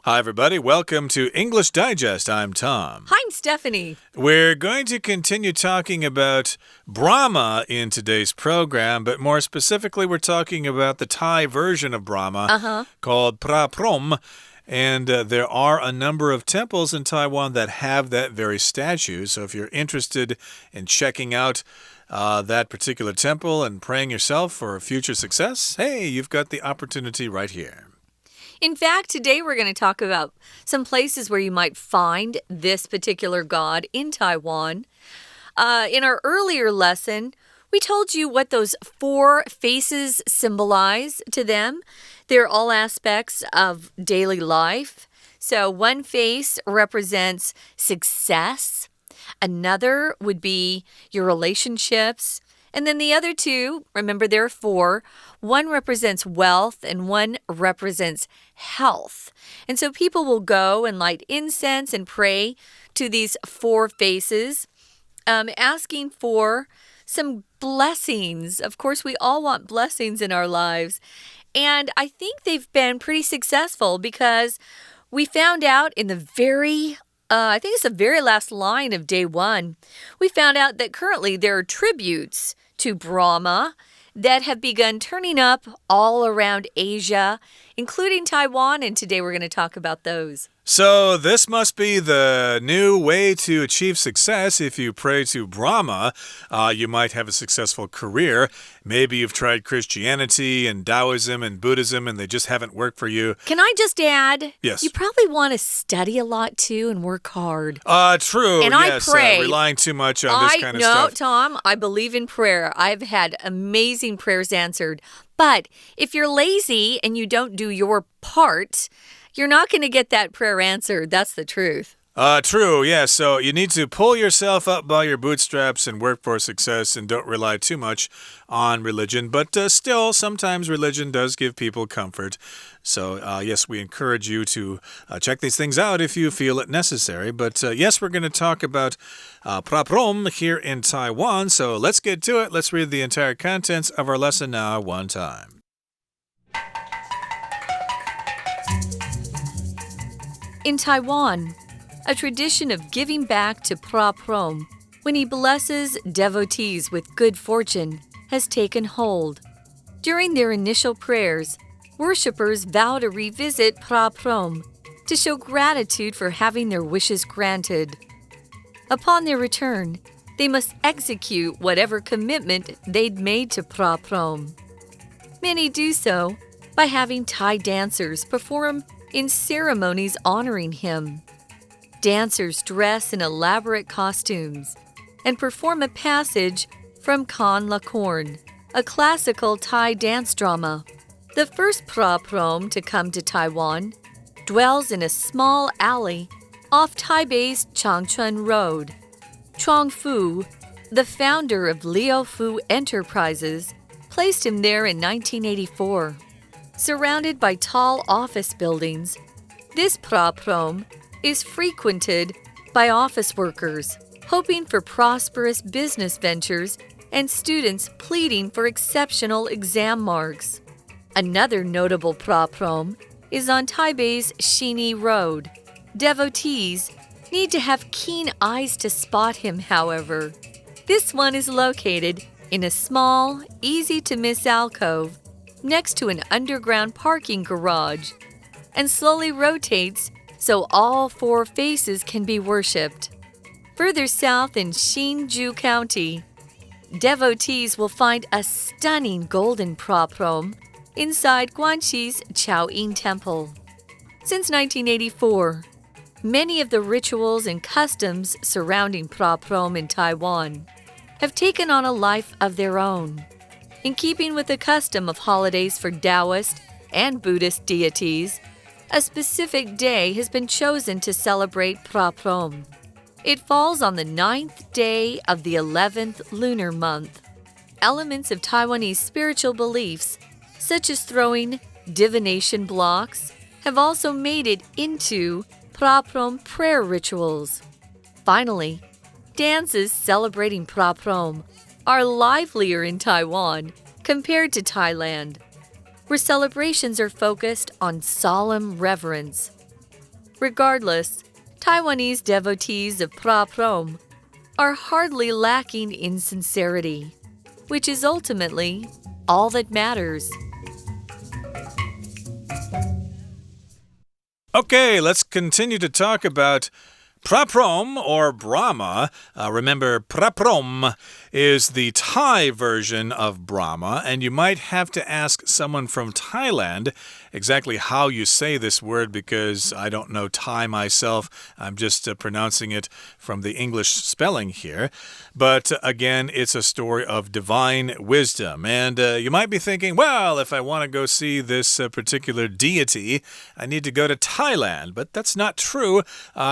Hi, everybody. Welcome to English Digest. I'm Tom. Hi, I'm Stephanie. We're going to continue talking about Brahma in today's program, but more specifically, we're talking about the Thai version of Brahma called Phra Phrom. And there are a number of temples in Taiwan that have that very statue. So if you're interested in checking out that particular temple and praying yourself for future success, hey, you've got the opportunity right here. In fact, today we're going to talk about some places where you might find this particular god in Taiwan. In our earlier lesson, we told you what those 4 faces symbolize to them. They're all aspects of daily life. So one face represents success. Another would be your relationships. And then the other 2, remember there are 4. One represents wealth and one represents health. And so people will go and light incense and pray to these 4 faces, asking for some blessings. Of course, we all want blessings in our lives. And I think they've been pretty successful because we found out in the I think it's the very last line of day 1, we found out that currently there are tributes to Brahma that have begun turning up all around Asia, including Taiwan, and today we're going to talk about those. So this must be the new way to achieve success. If you pray to Brahma, you might have a successful career. Maybe you've tried Christianity and Taoism and Buddhism and they just haven't worked for you. Can I just add? Yes. You probably want to study a lot too and work hard. True. And yes, I pray. Relying too much on this kind of stuff. No, Tom, I believe in prayer. I've had amazing prayers answered. But if you're lazy and you don't do your part, you're not going to get that prayer answered. That's the truth. True, yeah. So you need to pull yourself up by your bootstraps and work for success and don't rely too much on religion. But still, sometimes religion does give people comfort. So, yes, we encourage you to check these things out if you feel it necessary. But, yes, we're going to talk about Phra Phrom here in Taiwan. So let's get to it. Let's read the entire contents of our lesson now one time. In Taiwan, a tradition of giving back to Phra Phrom when he blesses devotees with good fortune has taken hold. During their initial prayers, worshippers vow to revisit Phra Phrom to show gratitude for having their wishes granted. Upon their return, they must execute whatever commitment they'd made to Phra Phrom. Many do so by having Thai dancers perform in ceremonies honoring him. Dancers dress in elaborate costumes and perform a passage from Con La Corn, a classical Thai dance drama. The first Phra Phrom to come to Taiwan dwells in a small alley off Taipei's Changchun Road. Chuang Fu, the founder of Leo Fu Enterprises, placed him there in 1984. Surrounded by tall office buildings, this Phra Phrom is frequented by office workers, hoping for prosperous business ventures and students pleading for exceptional exam marks. Another notable Phra Phrom is on Taipei's Xini Road. Devotees need to have keen eyes to spot him, however. This one is located in a small, easy-to-miss alcove next to an underground parking garage and slowly rotates so all 4 faces can be worshipped. Further south in Hsinchu County, devotees will find a stunning golden Phra Phrom inside Guanxi's Chaoying Temple. Since 1984, many of the rituals and customs surrounding Phra Phrom in Taiwan have taken on a life of their own. In keeping with the custom of holidays for Taoist and Buddhist deities, a specific day has been chosen to celebrate Phra Phrom. It falls on the 9th day of the 11th lunar month. Elements of Taiwanese spiritual beliefs, such as throwing divination blocks, have also made it into Phra Phrom prayer rituals. Finally, dances celebrating Phra Phrom are livelier in Taiwan compared to Thailand, where celebrations are focused on solemn reverence. Regardless, Taiwanese devotees of Pra Prom are hardly lacking in sincerity, which is ultimately all that matters. Okay, let's continue to talk about Pra Prom or Brahma. Remember, Pra Prom is the Thai version of Brahma, and you might have to ask someone from Thailand exactly how you say this word because I don't know Thai myself. I'm just pronouncing it from the English spelling here. But again, it's a story of divine wisdom. And you might be thinking, well, if I want to go see this particular deity, I need to go to Thailand. But that's not true.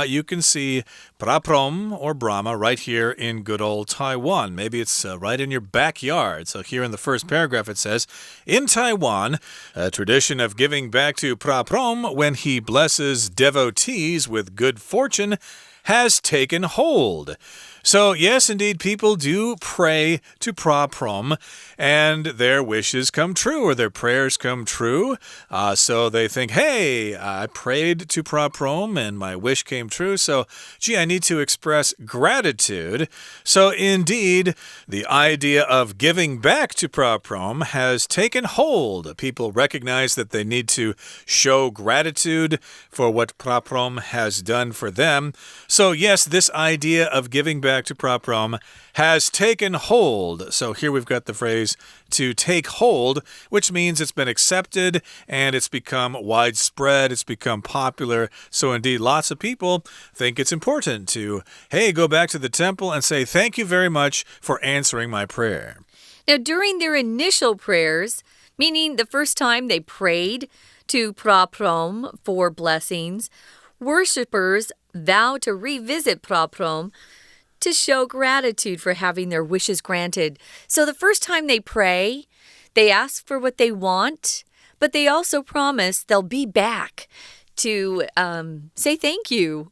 You can see Pra Prom or Brahma right here in good old Taiwan. Maybe it's right in your backyard. So here in the first paragraph it says, in Taiwan, a tradition of giving back to Pra Prom when he blesses devotees with good fortune has taken hold. So, yes, indeed, people do pray to Pra Prom, and their wishes come true, or their prayers come true. So they think, hey, I prayed to Pra Prom, and my wish came true, so, gee, I need to express gratitude. So, indeed, the idea of giving back to Pra Prom has taken hold. People recognize that they need to show gratitude for what Pra Prom has done for them. So, yes, this idea of giving back to Pra Prom has taken hold. So here we've got the phrase to take hold, which means it's been accepted and it's become widespread, it's become popular. So indeed, lots of people think it's important to, hey, go back to the temple and say, thank you very much for answering my prayer. Now, during their initial prayers, meaning the first time they prayed to Pra Prom for blessings, worshippers vow to revisit Pra Prom to show gratitude for having their wishes granted. So the first time they pray, they ask for what they want, but they also promise they'll be back to say thank you,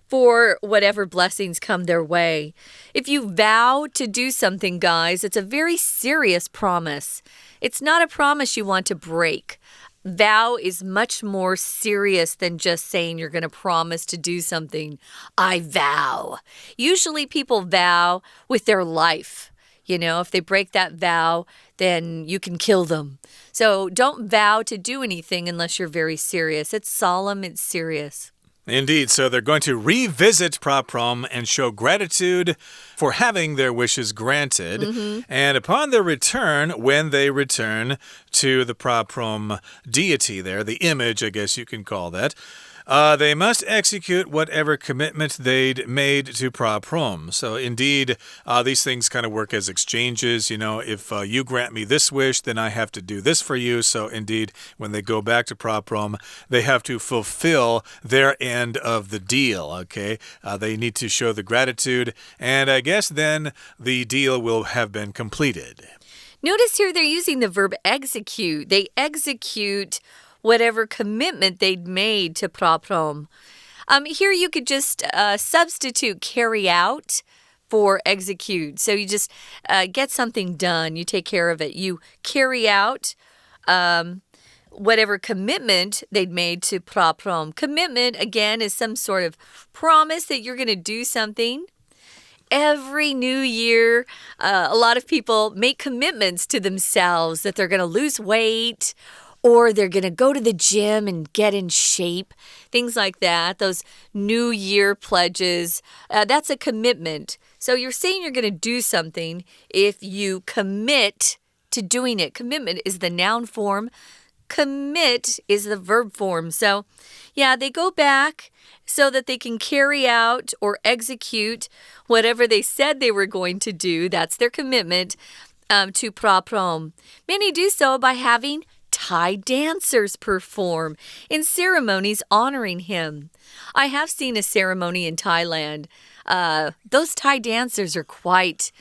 for whatever blessings come their way. If you vow to do something, guys, it's a very serious promise. It's not a promise you want to break. Vow is much more serious than just saying you're going to promise to do something. I vow. Usually people vow with their life. If they break that vow, then you can kill them. So don't vow to do anything unless you're very serious. It's solemn, it's serious. Indeed, so they're going to revisit Pra Prom and show gratitude for having their wishes granted. And upon their return, when they return to the Pra Prom deity there, the image, I guess you can call that, they must execute whatever commitment they'd made to Pra Prom. So indeed, these things kind of work as exchanges. If you grant me this wish, then I have to do this for you. So indeed, when they go back to Pra Prom, they have to fulfill their end of the deal, okay? They need to show the gratitude, and I guess then the deal will have been completed. Notice here they're using the verb execute. They execute whatever commitment they'd made to Pra Prom. Here you could just substitute carry out for execute. So you just get something done. You take care of it. You carry out whatever commitment they'd made to Pra Prom. Commitment, again, is some sort of promise that you're going to do something. Every new year, a lot of people make commitments to themselves that they're going to lose weight, or they're going to go to the gym and get in shape, things like that. Those New Year pledges, that's a commitment. So you're saying you're going to do something if you commit to doing it. Commitment is the noun form. Commit is the verb form. So, yeah, they go back so that they can carry out or execute whatever they said they were going to do. That's their commitment to Pra Prom. Many do so by having Thai dancers perform in ceremonies honoring him. I have seen a ceremony in Thailand. Those Thai dancers are quite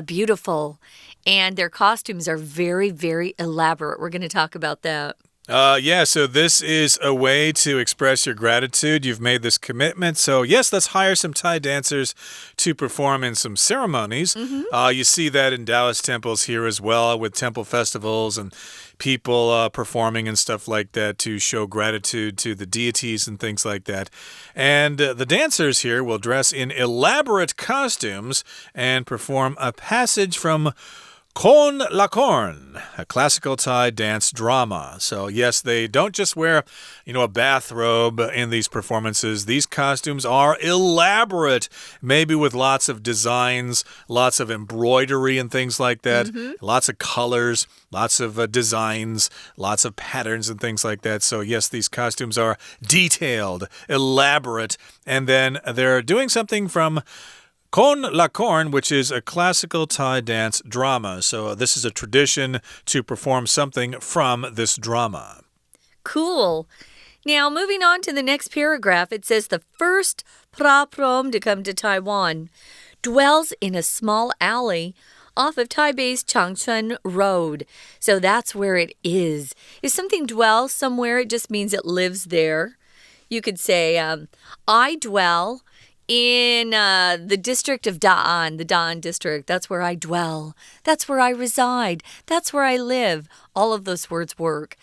beautiful, and their costumes are very, very elaborate. We're going to talk about that. Yeah, so this is a way to express your gratitude. You've made this commitment. So, yes, let's hire some Thai dancers to perform in some ceremonies. You see that in Taoist temples here as well, with temple festivals and people performing and stuff like that to show gratitude to the deities and things like that. And the dancers here will dress in elaborate costumes and perform a passage from Con la Corn, a classical Thai dance drama. So, yes, they don't just wear, a bathrobe in these performances. These costumes are elaborate, maybe with lots of designs, lots of embroidery and things like that, lots of colors, lots of designs, lots of patterns and things like that. So, yes, these costumes are detailed, elaborate, and then they're doing something from Con la Corn, which is a classical Thai dance drama. So this is a tradition to perform something from this drama. Cool. Now, moving on to the next paragraph, it says the first pra prom to come to Taiwan dwells in a small alley off of Taipei's Changchun Road. So that's where it is. If something dwells somewhere, it just means it lives there. You could say, I dwell in the district of Da'an, the Da'an district. That's where I dwell. That's where I reside. That's where I live. All of those words work.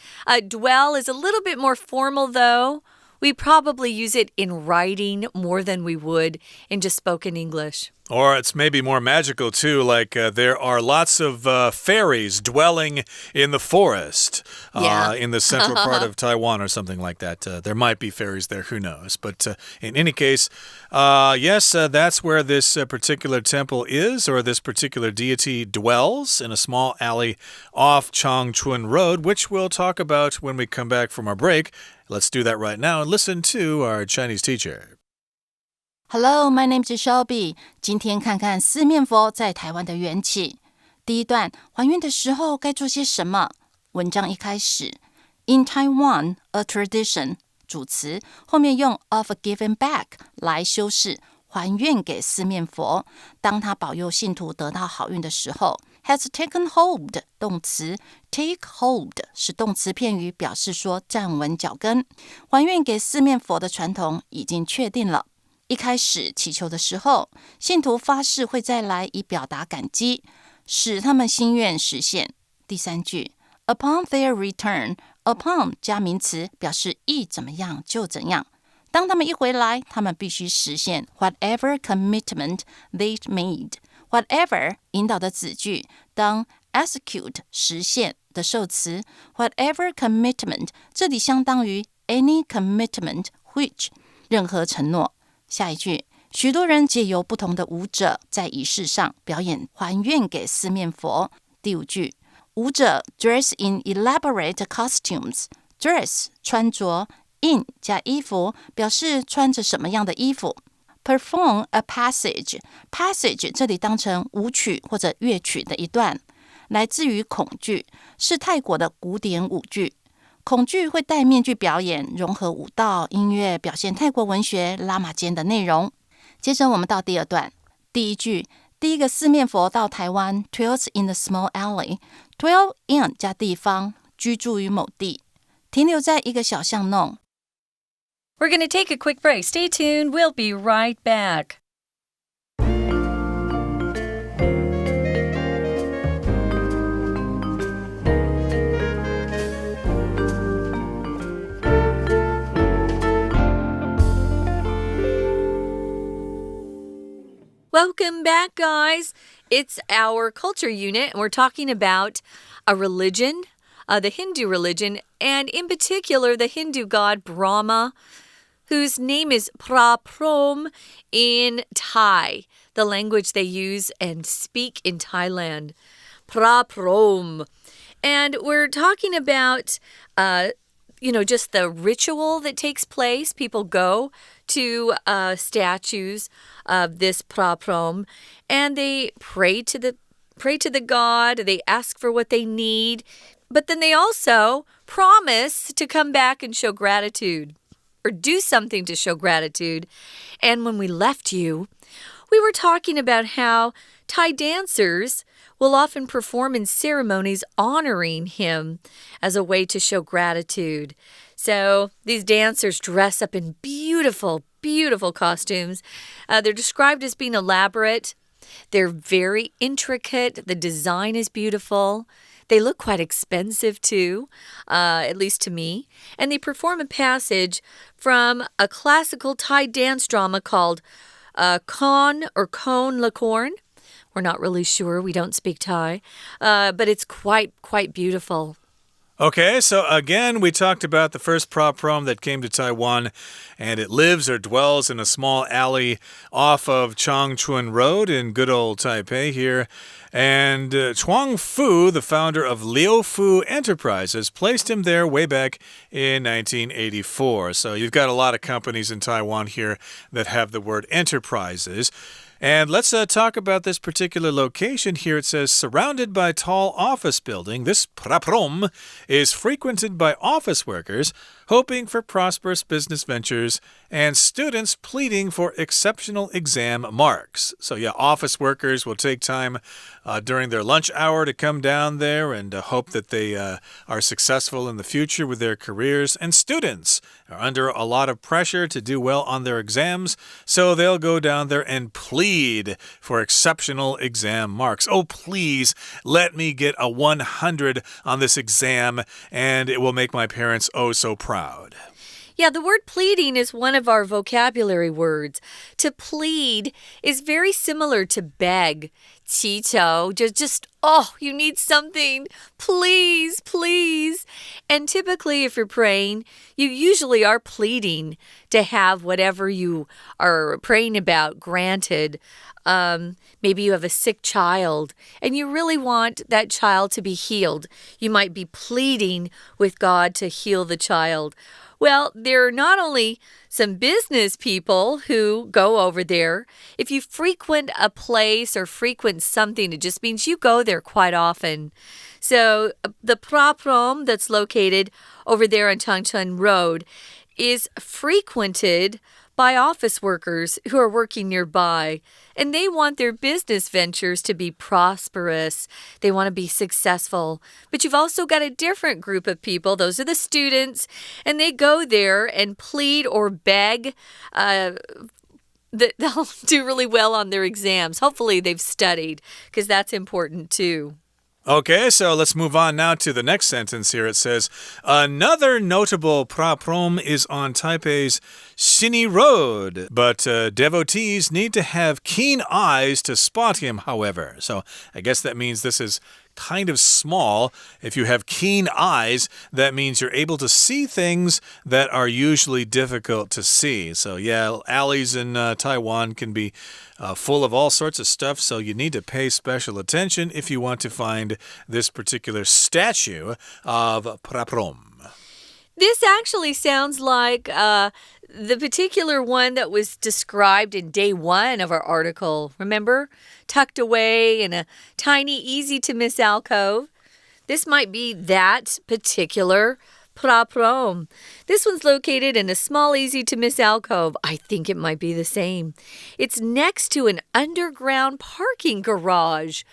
Dwell is a little bit more formal, though. We probably use it in writing more than we would in just spoken English. Or it's maybe more magical, too, like there are lots of fairies dwelling in the forest in the central part of Taiwan or something like that. There might be fairies there, who knows? But in any case, yes, that's where this particular temple is, or this particular deity dwells, in a small alley off Changchun Road, which we'll talk about when we come back from our break. Let's do that right now and listen to our Chinese teacher.Hello, my name is Shelby. 今天看看四面佛在台湾的缘起。第一段，还愿的时候该做些什么？文章一开始 ，In Taiwan, a tradition 主词，后面用 of giving back 来修饰，还愿给四面佛。当他保佑信徒得到好运的时候 ，has taken hold 动词 ，take hold 是动词片语，表示说站稳脚跟。还愿给四面佛的传统已经确定了。一开始祈求的时候，信徒发誓会再来以表达感激，使他们心愿实现。第三句 Upon their return, upon 加名词表示一怎么样就怎样。当他们一回来，他们必须实现 whatever commitment they made. Whatever 引导的子句，当 execute 实现的受词 whatever commitment 这里相当于 any commitment which 任何承诺。下一句，许多人借由不同的舞者在仪式上表演还愿给四面佛。第五句，舞者 dress in elaborate costumes. Dress 穿着 in 加衣服，表示穿着什么样的衣服。Perform a passage. Passage 这里当成舞曲或者乐曲的一段，来自于孔剧，是泰国的古典舞剧。孔剧会戴面具表演，融合舞蹈、音乐，表现泰国文学拉玛间的内容。接着我们到第二段，第一句，第一个四面佛到台湾 dwells in a small alley. Dwell in 加地方，居住于某地，停留在一个小巷弄。We're going to take a quick break. Stay tuned. We'll be right back.Welcome back, guys. It's our culture unit, and we're talking about a religion, the Hindu religion, and in particular, the Hindu god Brahma, whose name is Pra Prom in Thai, the language they use and speak in Thailand. Pra Prom. And we're talking about just the ritual that takes place. People go to statues of this Pra Prom, and they pray to the god. They ask for what they need, but then they also promise to come back and show gratitude or do something to show gratitude. And when we left you, we were talking about how Thai dancers will often perform in ceremonies honoring him as a way to show gratitude. So these dancers dress up in beautiful, beautiful costumes. They're described as being elaborate. They're very intricate. The design is beautiful. They look quite expensive too, at least to me. And they perform a passage from a classical Thai dance drama called Kon Lakorn. We're not really sure. We don't speak Thai. But it's quite beautiful. Okay, so again, we talked about the first prop rom that came to Taiwan, and it lives or dwells in a small alley off of Changchun Road in good old Taipei here. And Chuang Fu, the founder of Liu Fu Enterprises, placed him there way back in 1984. So you've got a lot of companies in Taiwan here that have the word enterprises. And let's talk about this particular location here. It says, surrounded by tall office building, this praprom is frequented by office workers hoping for prosperous business ventures and students pleading for exceptional exam marks. So yeah, office workers will take time during their lunch hour to come down there and hope that they are successful in the future with their careers. And students are under a lot of pressure to do well on their exams, so they'll go down there and plead for exceptional exam marks. Oh, please let me get a 100 on this exam, and it will make my parents oh so proud. Yeah, the word pleading is one of our vocabulary words. To plead is very similar to beg. 祈求, just, oh, you need something. Please, please. And typically, if you're praying, you usually are pleading to have whatever you are praying about granted. Maybe you have a sick child and you really want that child to be healed. You might be pleading with God to heal the child. Well, there are not only some business people who go over there. If you frequent a place or frequent something, it just means you go there quite often. So the praprom that's located over there on Changchun Road is frequented by office workers who are working nearby, and they want their business ventures to be prosperous. They want to be successful. But you've also got a different group of people. Those are the students, and they go there and plead or beg that they'll do really well on their exams. Hopefully they've studied, because that's important too. Okay, so let's move on now to the next sentence here. It says, another notable praprom is on Taipei's Xini Road, but devotees need to have keen eyes to spot him, however. So I guess that means this is kind of small. If you have keen eyes, that means you're able to see things that are usually difficult to see. So yeah, alleys in Taiwan can be full of all sorts of stuff, so you need to pay special attention if you want to find this particular statue of praprom. This actually sounds like the particular one that was described in day 1 of our article. Remember? Tucked away in a tiny, easy-to-miss alcove. This might be that particular praprom. This one's located in a small, easy-to-miss alcove. I think it might be the same. It's next to an underground parking garage.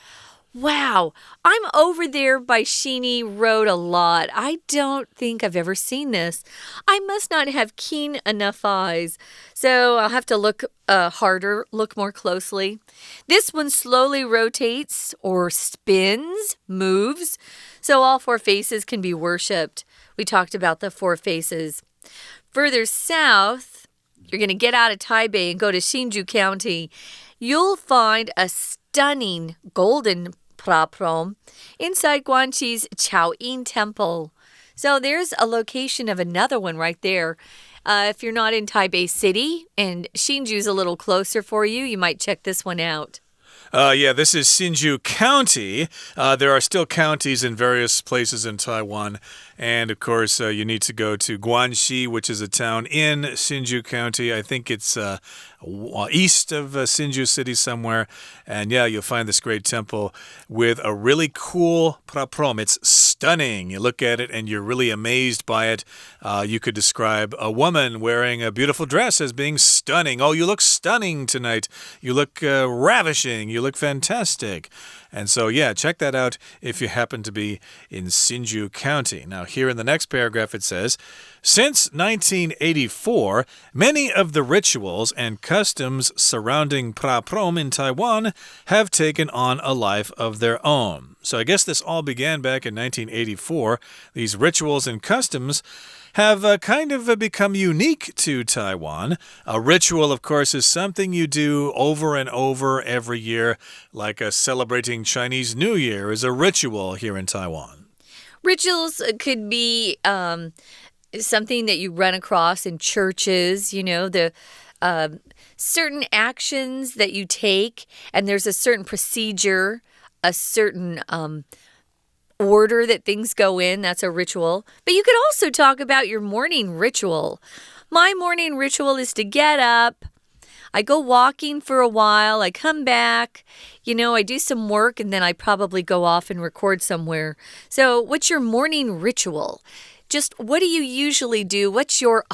Wow, I'm over there by Xini Road a lot. I don't think I've ever seen this. I must not have keen enough eyes, so I'll have to look harder, look more closely. This one slowly rotates or spins, moves, so all 4 faces can be worshipped. We talked about the 4 faces. Further south, you're going to get out of Taipei and go to Hsinchu County. You'll find a stunning golden praprom inside Guangxi's Chaoyin Temple. So there's a location of another one right there. If you're not in Taipei City and Hsinchu's a little closer for you, you might check this one out. Yeah, this is Hsinchu County. There are still counties in various places in Taiwan. And of course, you need to go to Guanxi, which is a town in Hsinchu County. I think it's east of Hsinchu City somewhere. And yeah, you'll find this great temple with a really cool praprom. It's stunning. You look at it and you're really amazed by it. You could describe a woman wearing a beautiful dress as being stunning. Oh, you look stunning tonight. You look ravishing. You look fantastic. And so, yeah, check that out if you happen to be in Hsinchu County. Now, here in the next paragraph, it says, since 1984, many of the rituals and customs surrounding praprom in Taiwan have taken on a life of their own. So I guess this all began back in 1984. These rituals and customs have kind of become unique to Taiwan. A ritual, of course, is something you do over and over every year, like celebrating Chinese New Year is a ritual here in Taiwan. Rituals could be something that you run across in churches, the certain actions that you take, and there's a certain procedure, a certain order that things go in. That's a ritual. But you could also talk about your morning ritual. My morning ritual is to get up. I go walking for a while. I come back. I do some work, and then I probably go off and record somewhere. So what's your morning ritual? Just what do you usually do? What's your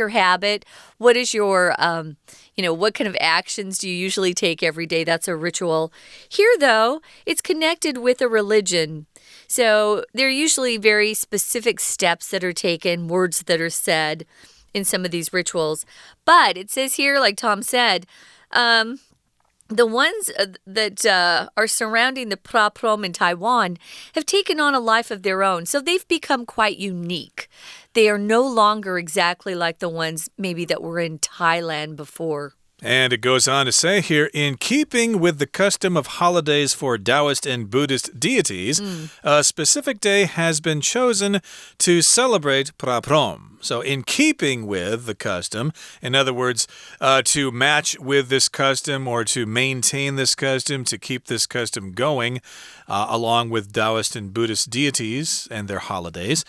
habit? What is your, what kind of actions do you usually take every day? That's a ritual. Here, though, it's connected with a religion. So there are usually very specific steps that are taken, words that are said in some of these rituals. But it says here, like Tom said, the ones that are surrounding the praprom in Taiwan have taken on a life of their own. So they've become quite unique. They are no longer exactly like the ones maybe that were in Thailand before. And it goes on to say here, in keeping with the custom of holidays for Taoist and Buddhist deities, a specific day has been chosen to celebrate praprom. So in keeping with the custom, in other words, to match with this custom or to maintain this custom, to keep this custom going, along with Taoist and Buddhist deities and their holidays,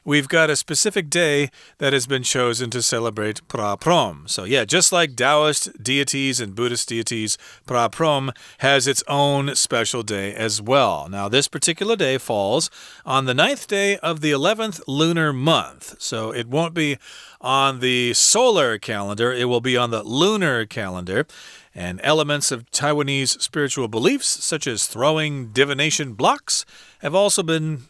we've got a specific day that has been chosen to celebrate praprom. So yeah, just like Taoist deities and Buddhist deities, praprom has its own special day as well. Now, this particular day falls on the 9th day of the 11th lunar month. So it won't be on the solar calendar, it will be on the lunar calendar. And elements of Taiwanese spiritual beliefs, such as throwing divination blocks, have also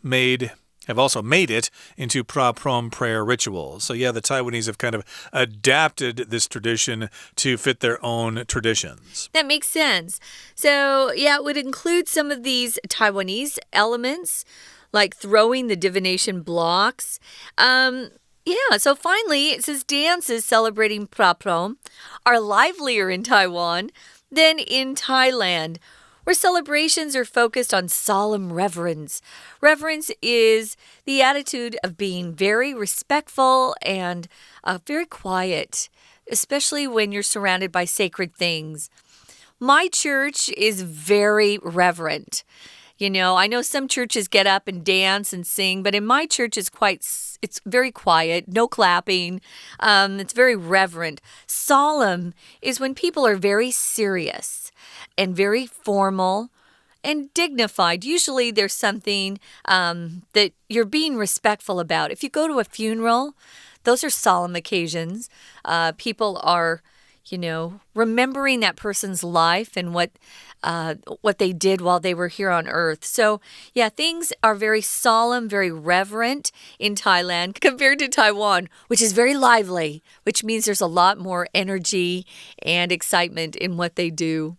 made it into praprom prayer rituals. So yeah, the Taiwanese have kind of adapted this tradition to fit their own traditions. That makes sense. So yeah, it would include some of these Taiwanese elements, like throwing the divination blocks. So finally, it says dances celebrating praprom are livelier in Taiwan than in Thailand, where celebrations are focused on solemn reverence. Reverence is the attitude of being very respectful and very quiet, especially when you're surrounded by sacred things. My church is very reverent. I know some churches get up and dance and sing, but in my church it's very quiet, no clapping. It's very reverent. Solemn is when people are very serious and very formal and dignified. Usually there's something that you're being respectful about. If you go to a funeral, those are solemn occasions. People are, remembering that person's life and what they did while they were here on earth. So, yeah, things are very solemn, very reverent in Thailand compared to Taiwan, which is very lively, which means there's a lot more energy and excitement in what they do.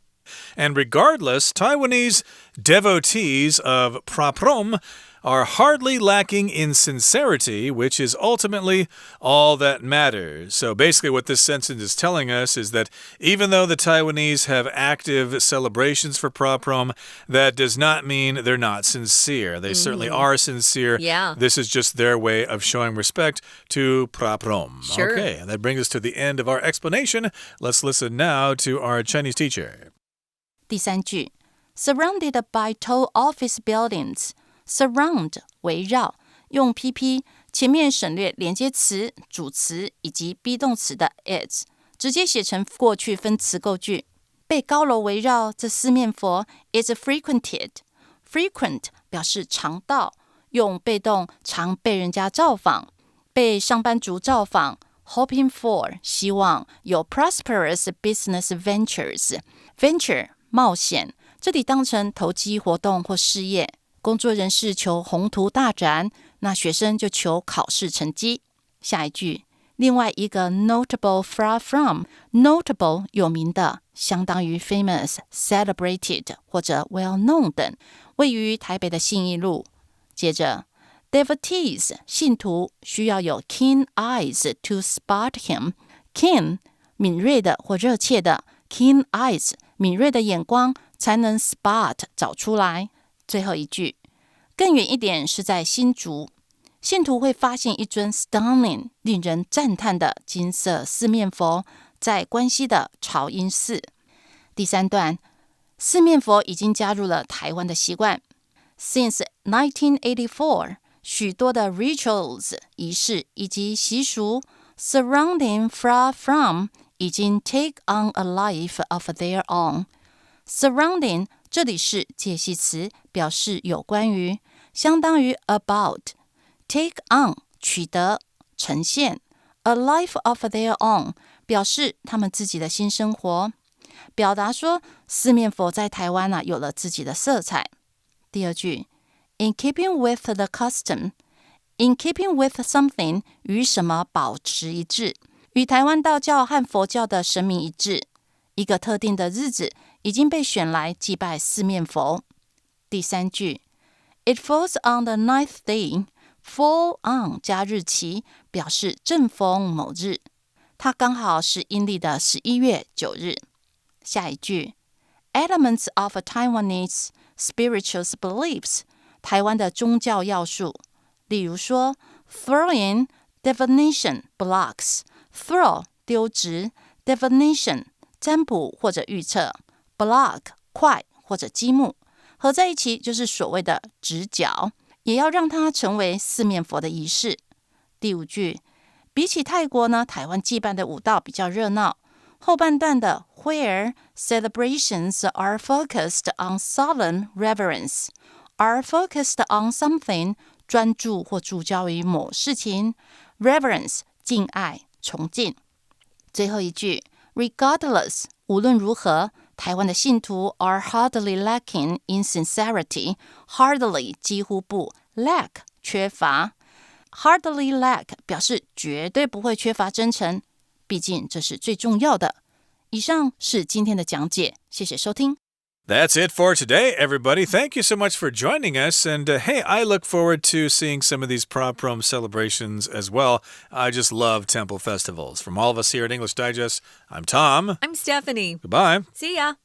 And regardless, Taiwanese devotees of praprom are hardly lacking in sincerity, which is ultimately all that matters. So basically what this sentence is telling us is that even though the Taiwanese have active celebrations for praprom, that does not mean they're not sincere. They certainly are sincere. Yeah. This is just their way of showing respect to praprom. Sure. Okay, and that brings us to the end of our explanation. Let's listen now to our Chinese teacher. 第三句 Surrounded by tall office buildings. Surround 围绕用 PP 前面省略连接词、主词以及 be 动词的 is， 直接写成过去分词构句。被高楼围绕，这四面佛 is frequented。 frequent 表示常到，用被动常被人家造访，被上班族造访。Hoping for 希望有 prosperous business ventures。 venture 冒险，这里当成投机活动或事业。工作人士求宏图大展，那学生就求考试成绩。下一句，另外一个 notable far from， notable 有名的，相当于 famous celebrated 或者 well known 等，位于台北的信义路。接着Devotees 信徒需要有 keen eyes to spot him。 Keen 敏锐的或热切的， keen eyes 敏锐的眼光才能 spot 找出来。最后一句，更远一点是在新竹，信徒会发现一尊 stunning 令人赞叹的金色四面佛，在关西的朝阴寺。第三段，四面佛已经加入了台湾的习惯。Since 1984许多的 rituals 仪式以及习俗 surrounding far from 已经 take on a life of their own。 surrounding 这里是介系词，表示有关于，相当于 about。 take on 取得呈现， a life of their own 表示他们自己的新生活，表达说四面佛在台湾有了自己的色彩。第二句In keeping with the custom， in keeping with something 与什么保持一致，与台湾道教和佛教的神明一致。一个特定的日子已经被选来祭拜四面佛。第三句 It falls on the 9th day， fall on 加日期，表示正逢某日，它刚好是阴历的11月9日。下一句 Elements of Taiwanese spiritual beliefs，台湾的宗教要素，例如说 throwing divination blocks， throw 丢掷， divination 占卜或者预测， block 块或者积木，合在一起就是所谓的直角，也要让它成为四面佛的仪式。第五句，比起泰国呢，台湾祭拜的舞蹈比较热闹。后半段的 where celebrations are focused on solemn reverence，are focused on something 专注或聚焦于某事情， reverence 敬爱崇敬。最后一句 regardless 无论如何，台湾的信徒 are hardly lacking in sincerity， hardly 几乎不， lack 缺乏， hardly lack 表示绝对不会缺乏真诚，毕竟这是最重要的。以上是今天的讲解，谢谢收听。That's it for today, everybody. Thank you so much for joining us. And hey, I look forward to seeing some of these Pra-Prom celebrations as well. I just love temple festivals. From all of us here at English Digest, I'm Tom. I'm Stephanie. Goodbye. See ya.